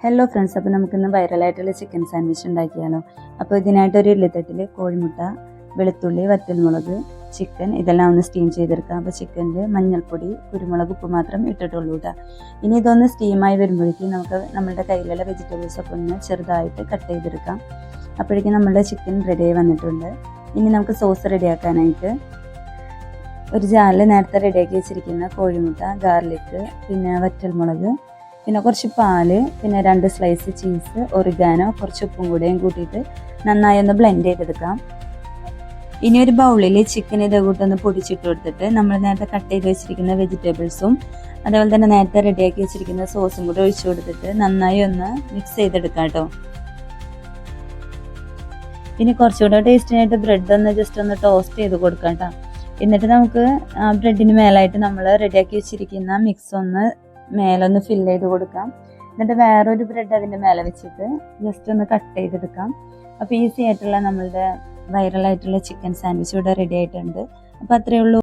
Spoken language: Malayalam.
ഹലോ ഫ്രണ്ട്സ്, അപ്പോൾ നമുക്കിന്ന് വൈറലായിട്ടുള്ള ചിക്കൻ സാൻഡ്വിച്ച് ഉണ്ടാക്കിയാലോ. അപ്പോൾ ഇതിനായിട്ടൊരു ഇഡ്ഡലിത്തട്ടിൽ കോഴിമുട്ട, വെളുത്തുള്ളി, വറ്റൽമുളക്, ചിക്കൻ ഇതെല്ലാം ഒന്ന് സ്റ്റീം ചെയ്തെടുക്കാം. അപ്പോൾ ചിക്കനിൽ മഞ്ഞൾപ്പൊടി, കുരുമുളക്, ഉപ്പ് മാത്രം ഇട്ടിട്ടുള്ളൂ കേട്ടോ. ഇനി ഇതൊന്ന് സ്റ്റീമായി വരുമ്പോഴേക്കും നമുക്ക് നമ്മുടെ കയ്യിലുള്ള വെജിറ്റബിൾസൊക്കെ ഒന്ന് ചെറുതായിട്ട് കട്ട് ചെയ്തെടുക്കാം. അപ്പോഴേക്കും നമ്മുടെ ചിക്കൻ റെഡിയായി വന്നിട്ടുണ്ട്. ഇനി നമുക്ക് സോസ് റെഡിയാക്കാനായിട്ട് ഒരു ജാറിൽ നേരത്തെ റെഡിയാക്കി വെച്ചിരിക്കുന്ന കോഴിമുട്ട, ഗാർലിക്ക്, പിന്നെ വറ്റൽമുളക്, പിന്നെ കുറച്ച് പാല്, പിന്നെ 2 സ്ലൈസ് ചീസ്, ഒറിഗാനോ, കുറച്ച് ഉപ്പും കൂടെയും കൂട്ടിയിട്ട് നന്നായി ഒന്ന് ബ്ലെൻഡ് ചെയ്തെടുക്കാം. ഇനി ഒരു ബൗളിൽ ചിക്കൻ ഇതേ കൂട്ടൊന്ന് പൊടിച്ചിട്ട് കൊടുത്തിട്ട് നമ്മൾ നേരത്തെ കട്ട് ചെയ്ത് വെച്ചിരിക്കുന്ന വെജിറ്റബിൾസും അതേപോലെ തന്നെ നേരത്തെ റെഡിയാക്കി വെച്ചിരിക്കുന്ന സോസും കൂടെ ഒഴിച്ചു കൊടുത്തിട്ട് നന്നായി ഒന്ന് മിക്സ് ചെയ്തെടുക്കാം കേട്ടോ. ഇനി കുറച്ചുകൂടെ ടേസ്റ്റിനായിട്ട് ബ്രെഡ് ഒന്ന് ജസ്റ്റ് ഒന്ന് ടോസ്റ്റ് ചെയ്ത് കൊടുക്കാം കേട്ടോ. എന്നിട്ട് നമുക്ക് ആ ബ്രെഡിന് മേലായിട്ട് നമ്മൾ റെഡിയാക്കി വെച്ചിരിക്കുന്ന മിക്സ് ഒന്ന് മേലൊന്ന് ഫില്ല് ചെയ്ത് കൊടുക്കാം. എന്നിട്ട് വേറൊരു ബ്രെഡ് അതിൻ്റെ മേലെ വെച്ചിട്ട് ജസ്റ്റ് ഒന്ന് കട്ട് ചെയ്തെടുക്കാം. അപ്പോൾ ഈസി ആയിട്ടുള്ള നമ്മളുടെ വൈറലായിട്ടുള്ള ചിക്കൻ സാൻഡ്വിച്ച് ഇവിടെ റെഡി ആയിട്ടുണ്ട്. അപ്പോൾ അത്രയേ ഉള്ളൂ.